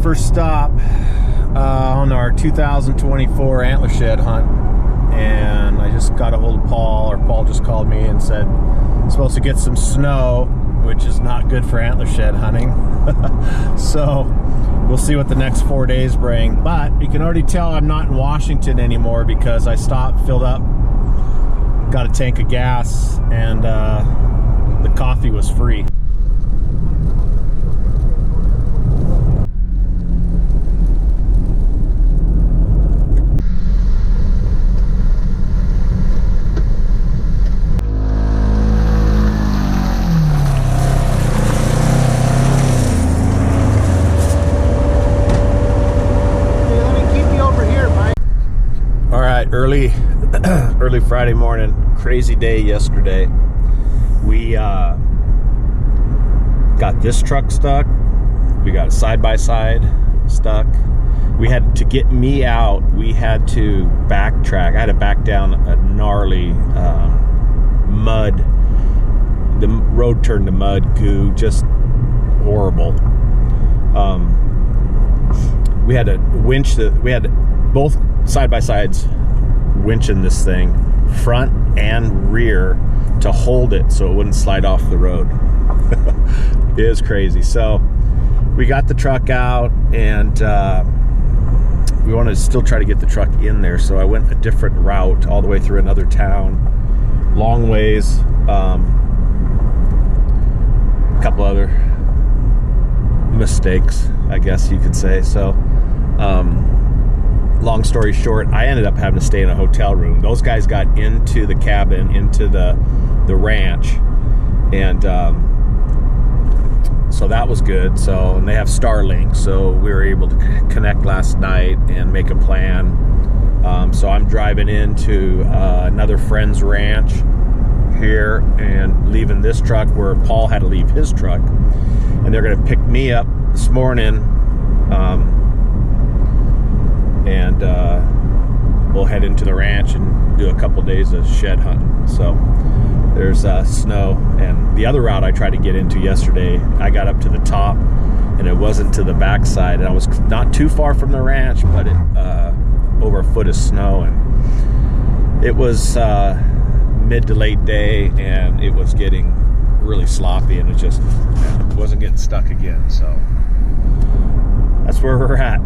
first stop on our 2024 antler shed hunt, and I just got a hold of Paul, or Paul just called me and said I'm supposed to get some snow, which is not good for antler shed hunting. So we'll see what the next 4 days bring, but you can already tell I'm not in Washington anymore because I stopped, filled up, got a tank of gas, and the coffee was free. Early Friday morning, crazy day yesterday. We got this truck stuck. We got a side-by-side stuck. We had to get me out. We had to backtrack. I had to back down a gnarly mud. The road turned to mud, goo, just horrible. We had to winch we had both side-by-sides winching this thing front and rear to hold it so it wouldn't slide off the road. It is crazy. So we got the truck out, and we want to still try to get the truck in there, so I went a different route all the way through another town, long ways. A couple other mistakes, I guess you could say. So long story short, I ended up having to stay in a hotel room. Those guys got into the cabin, into the ranch, and so that was good. So, and they have Starlink, so we were able to connect last night and make a plan. So I'm driving into another friend's ranch here and leaving this truck where Paul had to leave his truck, and they're going to pick me up this morning. And we'll head into the ranch and do a couple days of shed hunting. So there's snow, and the other route I tried to get into yesterday, I got up to the top and it wasn't to the backside, and I was not too far from the ranch, but it over a foot of snow, and it was mid to late day, and it was getting really sloppy, and it just wasn't getting stuck again. So that's where we're at.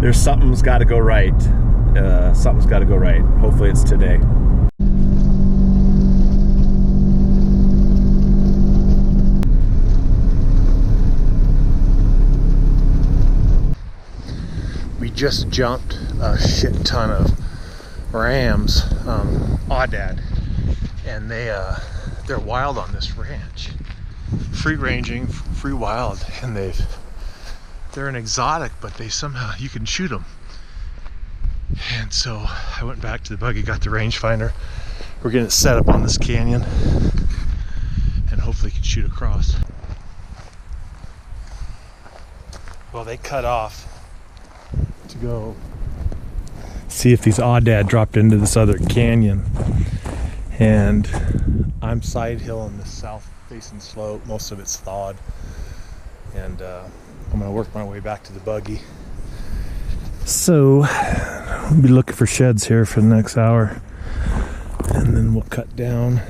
There's something's got to go right. Something's got to go right. Hopefully it's today. We just jumped a shit ton of rams, aoudad, and they're wild on this ranch. Free ranging, free wild, and they're an exotic, but they somehow, you can shoot them. And so I went back to the buggy, got the rangefinder. We're getting it set up on this canyon, and hopefully can shoot across. Well, they cut off to go see if these aoudad dropped into this other canyon. And I'm side hill on this south facing slope. Most of it's thawed. And I'm gonna work my way back to the buggy. So I'll be looking for sheds here for the next hour, and then we'll cut down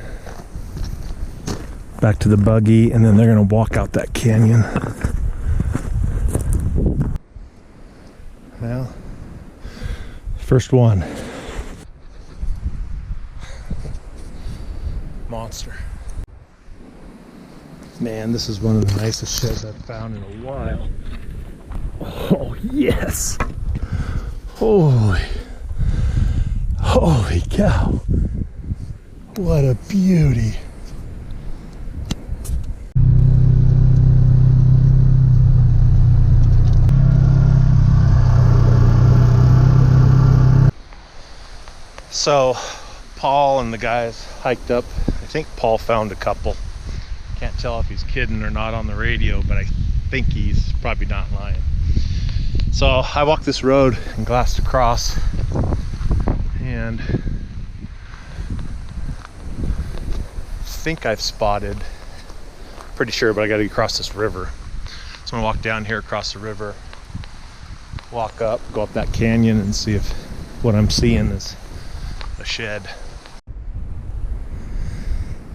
back to the buggy, and then they're gonna walk out that canyon. Well, first one. Monster. Man, this is one of the nicest sheds I've found in a while. Oh, yes. Holy cow. What a beauty. So, Paul and the guys hiked up. I think Paul found a couple. Can't tell if he's kidding or not on the radio, but I think he's probably not lying. So I walked this road and glassed across, and think I've spotted, pretty sure, but I got to cross this river. So I'm gonna walk down here across the river, walk up, go up that canyon and see if what I'm seeing is a shed.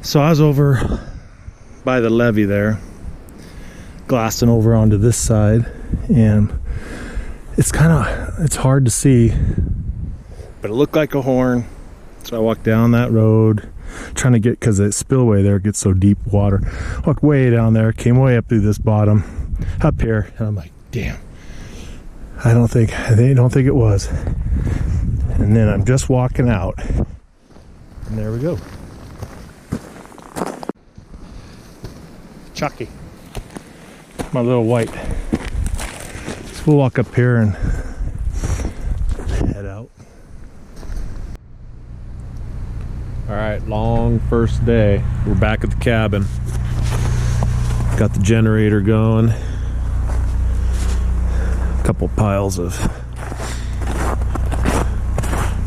So I was over by the levee there, glassing over onto this side, and it's hard to see, but it looked like a horn. So I walked down that road, trying to get, because the spillway there gets so deep water. Walked way down there, came way up through this bottom, up here, and I'm like, damn, they don't think it was. And then I'm just walking out, and there we go. Chucky, my little white. So we'll walk up here and head out. All right, long first day. We're back at the cabin. Got the generator going. A couple piles of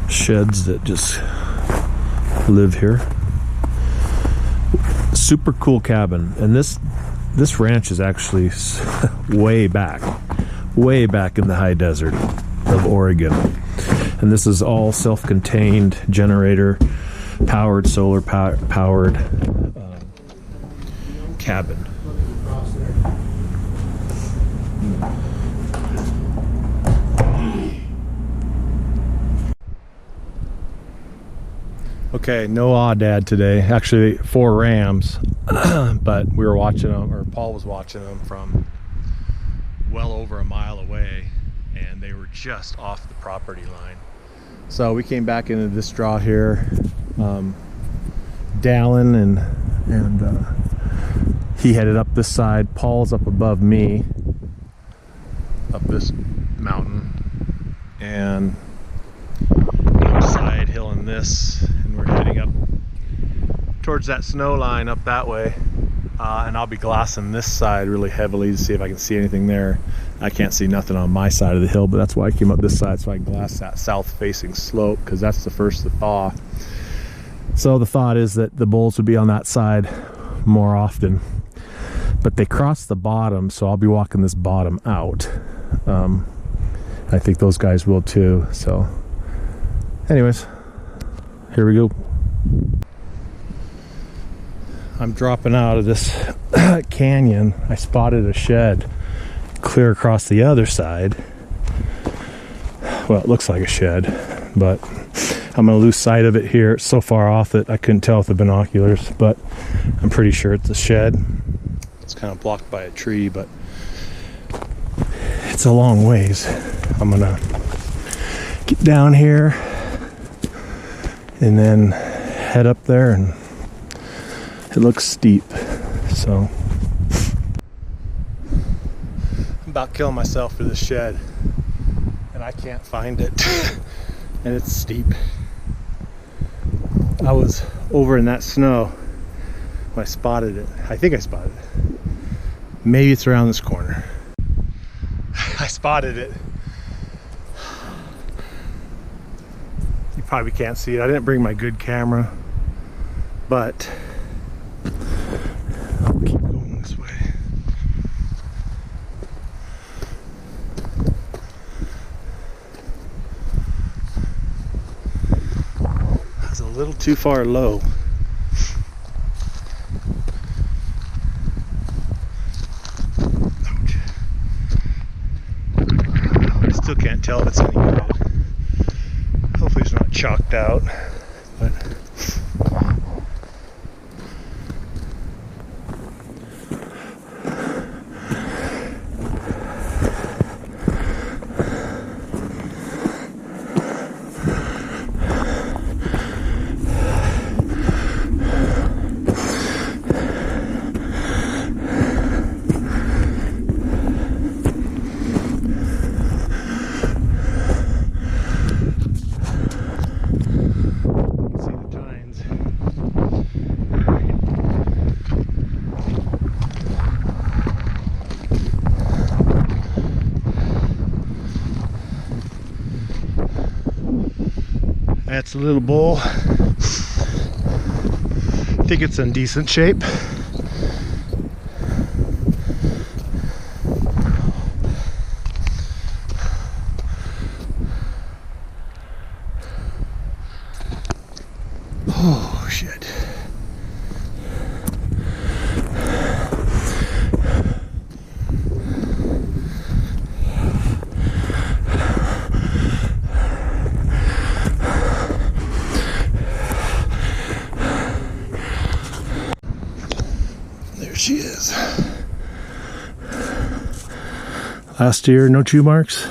sheds that just live here. Super cool cabin, and this ranch is actually way back in the high desert of Oregon, and this is all self-contained, generator powered, solar powered cabin. Okay, no Aoudad today. Actually, 4 rams, but we were watching them, or Paul was watching them from well over a mile away, and they were just off the property line. So we came back into this draw here. Dallin and he headed up this side. Paul's up above me, up this mountain, and I'm side hilling this, and we're heading up towards that snow line up that way, and I'll be glassing this side really heavily to see if I can see anything there. I can't see nothing on my side of the hill, but that's why I came up this side, so I can glass that south facing slope, because that's the first to thaw. So the thought is that the bulls would be on that side more often, but they cross the bottom, so I'll be walking this bottom out. I think those guys will too. So anyways, here we go. I'm dropping out of this canyon. I spotted a shed clear across the other side. Well, it looks like a shed, but I'm gonna lose sight of it here. It's so far off that I couldn't tell with the binoculars, but I'm pretty sure it's a shed. It's kind of blocked by a tree, but it's a long ways. I'm gonna get down here and then head up there, and it looks steep, so I'm about killing myself for this shed, and I can't find it. And it's steep. I was over in that snow when I spotted it. I think I spotted it. Maybe it's around this corner. I spotted it. You probably can't see it. I didn't bring my good camera, but I'll keep going this way. That's a little too far low. Ouch. I still can't tell if it's any good. Hopefully it's not chalked out, but that's a little bull. I think it's in decent shape. Last year, no chew marks.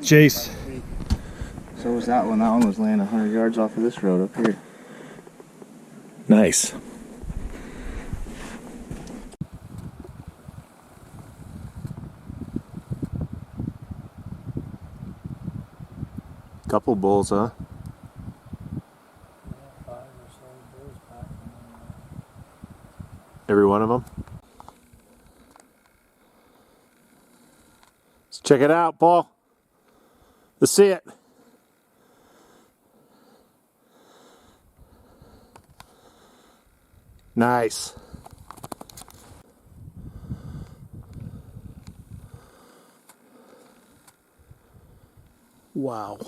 Chase. So was that one. That one was laying 100 yards off of this road up here. Nice. Couple bulls, huh? Every one of them? Let's check it out, Paul. Let's see it. Nice. Wow.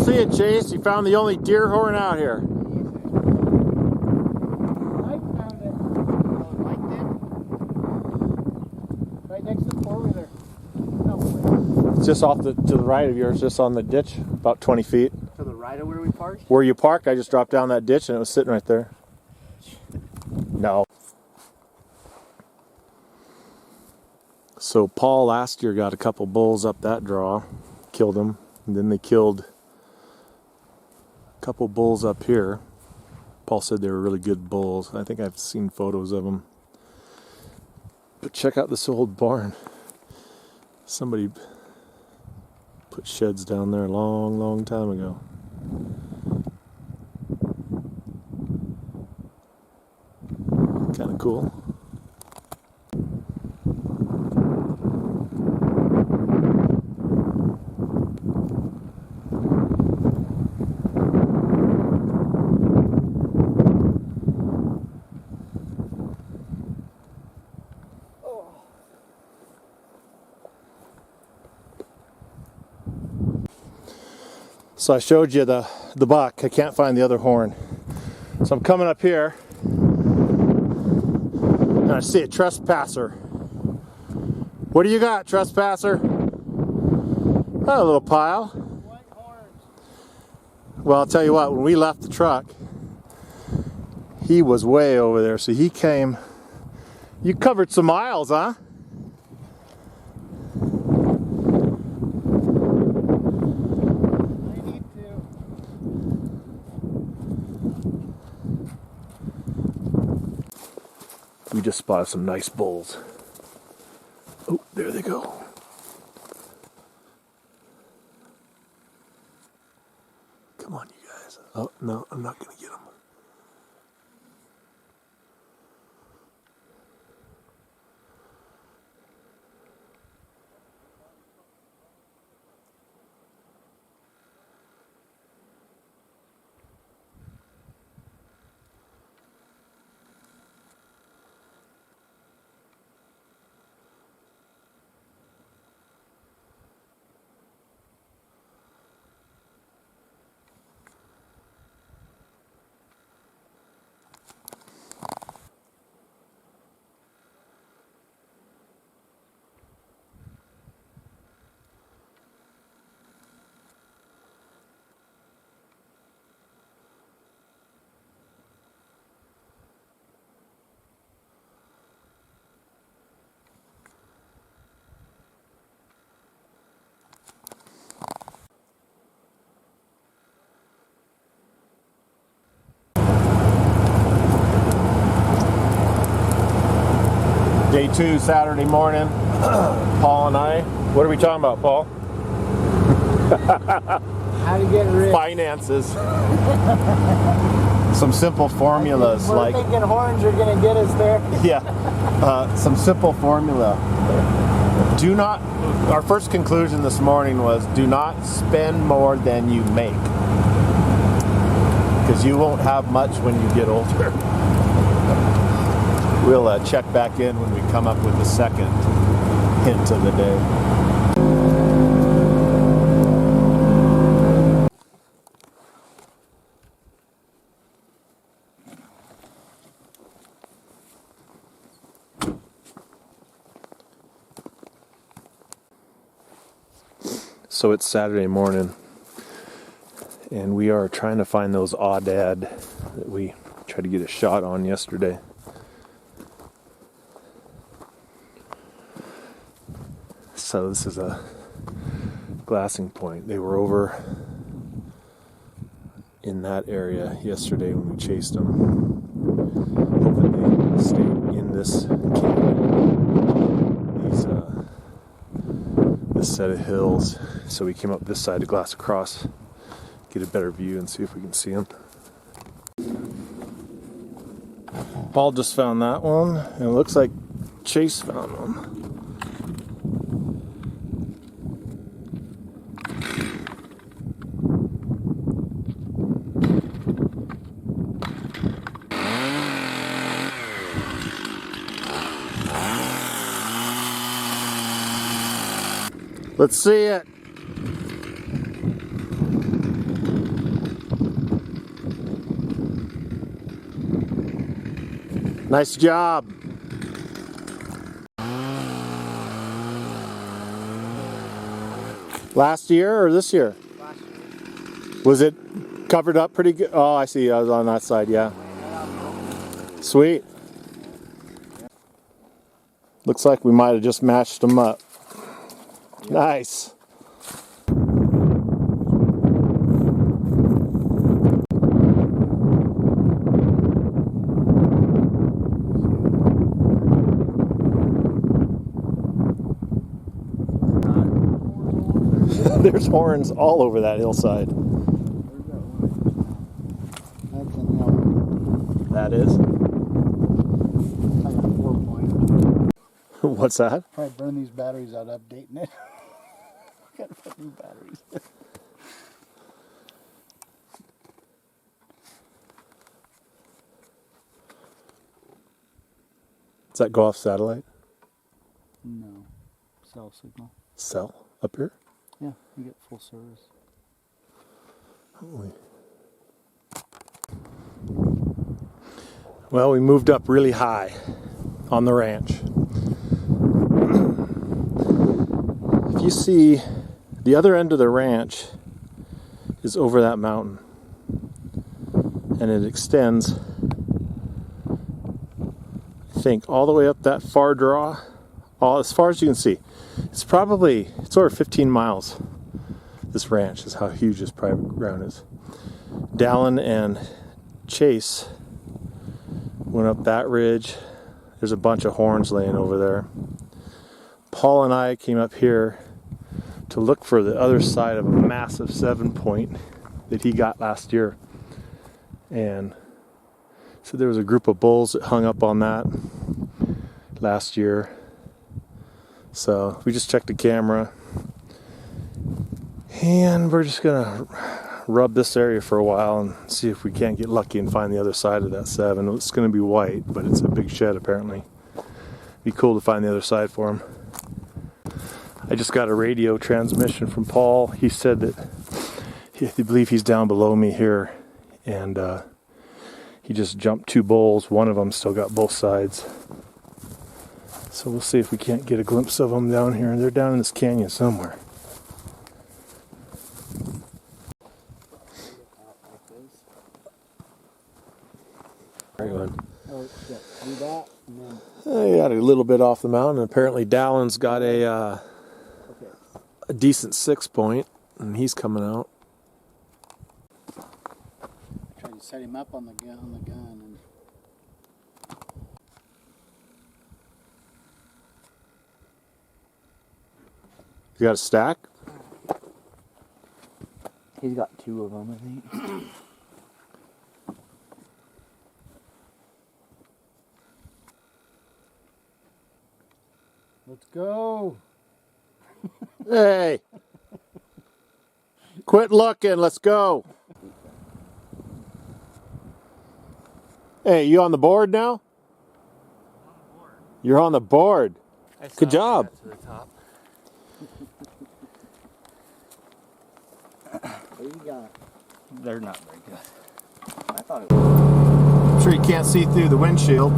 See it, Chase. You found the only deer horn out here. I found it. Oh, Mike did? Right next to the four-wheeler. No way. It's just off to the right of yours, just on the ditch, about 20 feet. To the right of where we parked? Where you parked, I just dropped down that ditch and it was sitting right there. No. So Paul last year got a couple bulls up that draw, killed them, and then they killed couple bulls up here. Paul said they were really good bulls. I think I've seen photos of them. But check out this old barn. Somebody put sheds down there a long, long time ago. Kind of cool. So I showed you the buck. I can't find the other horn. So I'm coming up here and I see a trespasser. What do you got, trespasser? Oh, a little pile. White horns. Well, I'll tell you what, when we left the truck, he was way over there. So he came. You covered some miles, huh? We just spotted some nice bulls. Oh, there they go. Come on, you guys. Oh, no, I'm not going to get them. Day 2, Saturday morning. Paul and I. What are we talking about, Paul? How to get rich. Finances. Some simple formulas We're like. thinking horns are going to get us there. Yeah. Some simple formula. Do not. Our first conclusion this morning was do not spend more than you make. Because you won't have much when you get older. We'll check back in when we come up with the second hint of the day. So it's Saturday morning And we are trying to find those aoudad that we tried to get a shot on yesterday. So this is a glassing point. They were over in that area yesterday when we chased them. Hoping they stayed in this canyon, this set of hills. So we came up this side to glass across, get a better view and see if we can see them. Paul just found that one, and it looks like Chase found one. Let's see it. Nice job. Last year or this year? Last year. Was it covered up pretty good? Oh, I see. I was on that side, yeah. Sweet. Looks like we might have just matched them up. Nice. There's horns all over that hillside. That is? I got 4 points. What's that? Probably burn these batteries out updating it. Gotta put new batteries. Does that go off satellite? No. Cell signal. Cell up here? Yeah, you get full service. Holy. Well, we moved up really high on the ranch. If you see, the other end of the ranch is over that mountain, and it extends, I think, all the way up that far draw, all as far as you can see. It's over 15 miles. This ranch is how huge this private ground is. Dallin and Chase went up that ridge. There's a bunch of horns laying over there. Paul and I came up here to look for the other side of a massive 7-point that he got last year. And so there was a group of bulls that hung up on that last year. So we just checked the camera. And we're just gonna rub this area for a while and see if we can't get lucky and find the other side of that 7. It's gonna be white, but it's a big shed apparently. Be cool to find the other side for him. I just got a radio transmission from Paul. He said that I believe he's down below me here, and he just jumped 2 bulls. One of them still got both sides. So we'll see if we can't get a glimpse of them down here. They're down in this canyon somewhere. Do that, and then I got a little bit off the mountain. Apparently Dallin's got a decent 6-point, and he's coming out. try to set him up on the gun, and You got a stack? He's got 2 of them, I think. let's go. Hey! Quit looking, let's go. Hey, you on the board now? You're on the board. Good job. To the top. What do you got? They're not very good. I thought it I'm sure you can't see through the windshield.